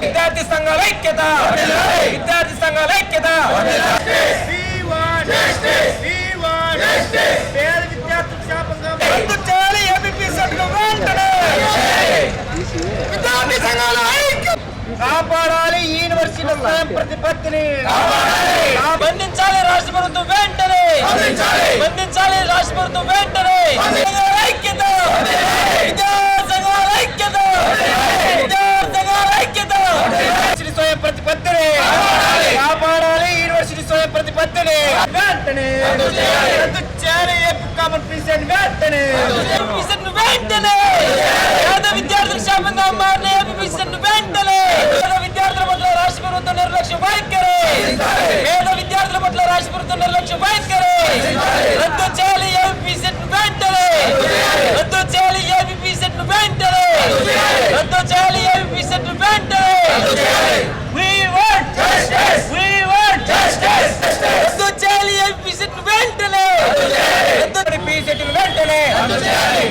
విద్యార్థి సంఘాల ఐక్యత, విద్యార్థి సంఘాల ఐక్యత. రద్దు చేయాలి ఏపీ సెట్ను వెంటనే. విద్యార్థి సంఘాల ఐక్యత. కాపాడాలి యూనివర్సిటీల స్వయం ప్రతిపత్తిని. బంధించాలి రాష్ట్ర ప్రభుత్వం వెంటనే. బంధించాలి రాష్ట్ర ప్రభుత్వం వెంటనే. ఐక్యత, విద్యార్థి సంఘాల ఐక్యత, విద్యార్థి సంఘాల ఐక్యత. యూనివర్సిటీ స్వయం ప్రతిపత్తిని కాపాడాలి. యూనివర్సిటీ స్వయం ప్రతిపత్తిని వెంటనే రద్దు చేయాలి. ఏపీ కామన్ పీసెట్ వెంటనే. పీసెట్ వెంటనే. పేద విద్యార్థుల శాపంగా మారిన ఏపీ పీసెట్ వెంటనే. పేద విద్యార్థుల పట్ల రాష్ట్ర ప్రభుత్వం నిర్లక్ష్య వైఖరి. పేద విద్యార్థుల పట్ల రాష్ట్ర ప్రభుత్వం నిర్లక్ష్య వైఖరి. రద్దు చేయాలి ఏపీ పీసెట్ వెంటనే. రద్దు చేయాలి ఏపీ పీసెట్ వెంటనే. రద్దు చేయాలి ఏపీ పీసెట్ వెంటనే. We want justice. We want justice. రద్దు చేయాలి ఏపీ పీసెట్ వెంటనే. రద్దు పీసెట్ వెంటనే.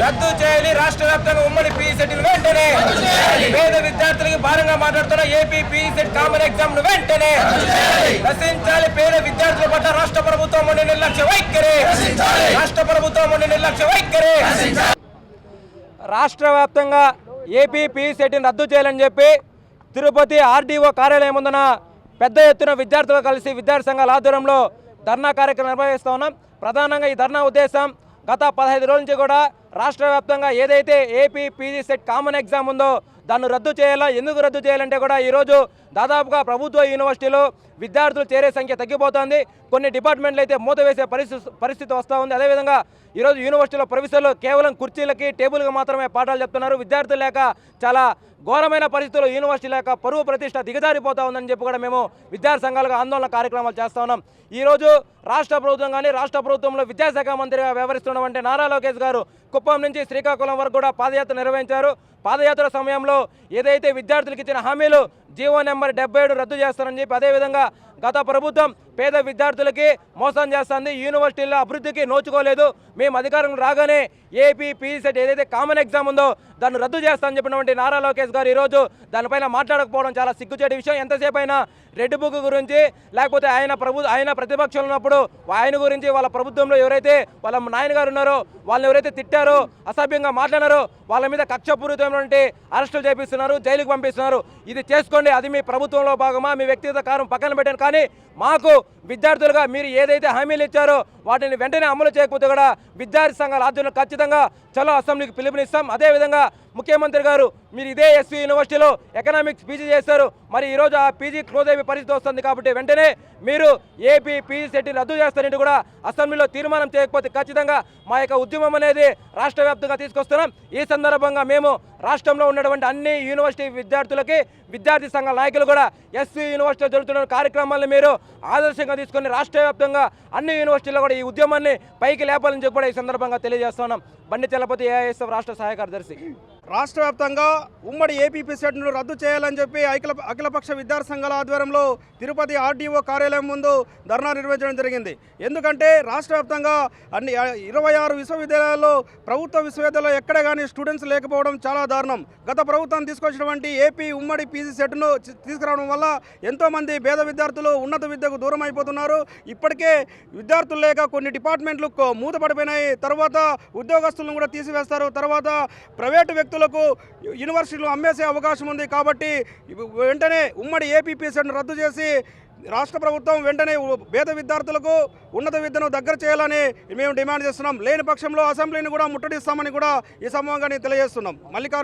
రద్దు చేయాలి రాష్ట్ర వ్యాప్తంగా ఉమ్మడి పీసెట్ వెంటనే. పేద విద్యార్థులకి భారంగా మాట్లాడుతున్న ఏపీ పీసెట్ కామన్ ఎగ్జామ్ వెంటనే రచించాలి. పేద విద్యార్థుల పట్ల రాష్ట్ర ప్రభుత్వం ఉండే నిర్లక్ష్య వైఖరి. రాష్ట్ర ప్రభుత్వం ఉండే నిర్లక్ష్య వైఖరి. రాష్ట్ర వ్యాప్తంగా ఏపీ పీసెట్ని రద్దు చేయాలని చెప్పి తిరుపతి ఆర్డీఓ కార్యాలయం ముందున పెద్ద ఎత్తున విద్యార్థులు కలిసి విద్యార్థి సంఘాల ఆధ్వర్యంలో ధర్నా కార్యక్రమం నిర్వహిస్తూ ఉన్నాం. ప్రధానంగా ఈ ధర్నా ఉద్దేశం గత 15 రోజుల నుంచి కూడా రాష్ట్ర వ్యాప్తంగా ఏదైతే AP PG set common exam ఉందో దాన్ని రద్దు చేయాలా. ఎందుకు రద్దు చేయాలంటే కూడా ఈరోజు దాదాపుగా ప్రభుత్వ యూనివర్సిటీలో విద్యార్థులు చేరే సంఖ్య తగ్గిపోతుంది. కొన్ని డిపార్ట్మెంట్లు అయితే మూతవేసే పరిస్థితి వస్తూ ఉంది. అదేవిధంగా ఈరోజు యూనివర్సిటీలో ప్రొఫెసర్లు కేవలం కుర్చీలకి టేబుల్కి మాత్రమే పాఠాలు చెప్తున్నారు. విద్యార్థులు లేక చాలా ఘోరమైన పరిస్థితుల్లో యూనివర్సిటీ లేక పరువు ప్రతిష్ట దిగజారిపోతా ఉందని చెప్పి కూడా మేము విద్యార్థి సంఘాలుగా ఆందోళన కార్యక్రమాలు చేస్తూ ఉన్నాం. ఈరోజు రాష్ట్ర ప్రభుత్వం కానీ రాష్ట్ర ప్రభుత్వంలో విద్యాశాఖ మంత్రిగా వ్యవహరిస్తున్నటువంటి నారా లోకేష్ గారు కుప్పం నుంచి శ్రీకాకుళం వరకు కూడా పాదయాత్ర నిర్వహించారు. పాదయాత్ర సమయంలో ఏదైతే విద్యార్థులకు ఇచ్చిన హామీలు జీవో నెంబర్ 77 రద్దు చేస్తారని చెప్పి, అదేవిధంగా గత ప్రభుత్వం పేద విద్యార్థులకి మోసం చేస్తుంది, యూనివర్సిటీల అభివృద్ధికి నోచుకోలేదు, మేము అధికారం రాగానే ఏపీ పీజీ సెట్ ఏదైతే కామన్ ఎగ్జామ్ ఉందో దాన్ని రద్దు చేస్తామని చెప్పినటువంటి నారా లోకేష్ గారు ఈరోజు దానిపైన మాట్లాడకపోవడం చాలా సిగ్గుచేటి విషయం. ఎంతసేపు అయినా రెడ్ బుక్ గురించి లేకపోతే ఆయన ప్రతిపక్షంలో ఉన్నప్పుడు ఆయన గురించి వాళ్ళ ప్రభుత్వంలో ఎవరైతే వాళ్ళ నాయనగారు ఉన్నారో వాళ్ళని ఎవరైతే తిట్టారో అసభ్యంగా మాట్లాడారో వాళ్ళ మీద కక్షపూరితమైనటువంటి అరెస్టులు చేపిస్తున్నారు, జైలుకు పంపిస్తున్నారు. ఇది చేసుకోండి, అది మీ ప్రభుత్వంలో భాగమా, మీ వ్యక్తిగత కారం పక్కన పెట్టాను. కానీ మాకు విద్యార్థులుగా మీరు ఏదైతే హామీలు ఇచ్చారో వాటిని వెంటనే అమలు చేయకపోతే కూడా విద్యార్థి సంఘాల ఆధ్వర్యంలో ఖచ్చితంగా చలో అసెంబ్లీకి పిలుపునిస్తాం. అదేవిధంగా ముఖ్యమంత్రి గారు మీరు ఇదే ఎస్వి యూనివర్సిటీలో ఎకనామిక్స్ పీజీ చేశారు, మరి ఈరోజు ఆ పీజీ క్లోజ్ అయ్యే పరిస్థితి వస్తుంది కాబట్టి వెంటనే మీరు ఏపీ పీజీ సెట్ని రద్దు చేస్తారంటే కూడా అసెంబ్లీలో తీర్మానం చేయకపోతే ఖచ్చితంగా మా యొక్క ఉద్యమం అనేది రాష్ట్ర వ్యాప్తంగా తీసుకొస్తున్నాం. ఈ సందర్భంగా మేము రాష్ట్రంలో ఉన్నటువంటి అన్ని యూనివర్సిటీ విద్యార్థులకి విద్యార్థి సంఘాల నాయకులు కూడా ఎస్వి యూనివర్సిటీలో జరుగుతున్న కార్యక్రమాలను మీరు ఆదర్శంగా తీసుకొని రాష్ట్ర వ్యాప్తంగా అన్ని యూనివర్సిటీల్లో కూడా ఈ ఉద్యమాన్ని పైకి లేపాలని చెప్పి కూడా ఈ సందర్భంగా తెలియజేస్తున్నాం. బండి చలపతి ఏఐఎస్ఎఫ్ రాష్ట్ర సహాయ కార్యదర్శి. రాష్ట్ర వ్యాప్తంగా ఉమ్మడి ఏపీ సెట్ను రద్దు చేయాలని చెప్పి అఖిలపక్ష విద్యార్థి సంఘాల ఆధ్వర్యంలో తిరుపతి ఆర్డీఓ కార్యాలయం ముందు ధర్నా నిర్వహించడం జరిగింది. ఎందుకంటే రాష్ట్ర వ్యాప్తంగా అన్ని 26 విశ్వవిద్యాలయాల్లో ప్రభుత్వ విశ్వవిద్యాలయాల్లో ఎక్కడ కానీ స్టూడెంట్స్ లేకపోవడం చాలా దారుణం. గత ప్రభుత్వం తీసుకొచ్చినటువంటి ఏపీ ఉమ్మడి పీజీ సెట్ను తీసుకురావడం వల్ల ఎంతోమంది పేద విద్యార్థులు ఉన్నత విద్యకు దూరం అయిపోతున్నారు. ఇప్పటికే విద్యార్థులు లేక కొన్ని డిపార్ట్మెంట్లు మూతపడిపోయినాయి. తర్వాత ఉద్యోగస్తులను కూడా తీసివేస్తారు. తర్వాత ప్రైవేటు వ్యక్తులకు యూనివర్సిటీలు అమ్మేసే అవకాశం ఉంది. కాబట్టి వెంటనే ఉమ్మడి ఏపీ సెట్ను రద్దు చేసి రాష్ట్ర ప్రభుత్వం వెంటనే పేద విద్యార్థులకు ఉన్నత విద్యను దగ్గర చేయాలని మేము డిమాండ్ చేస్తున్నాం. లేని పక్షంలో అసెంబ్లీని కూడా ముట్టడిస్తామని కూడా ఈ సందర్భంగా తెలియజేస్తున్నాం. మల్లికార్జున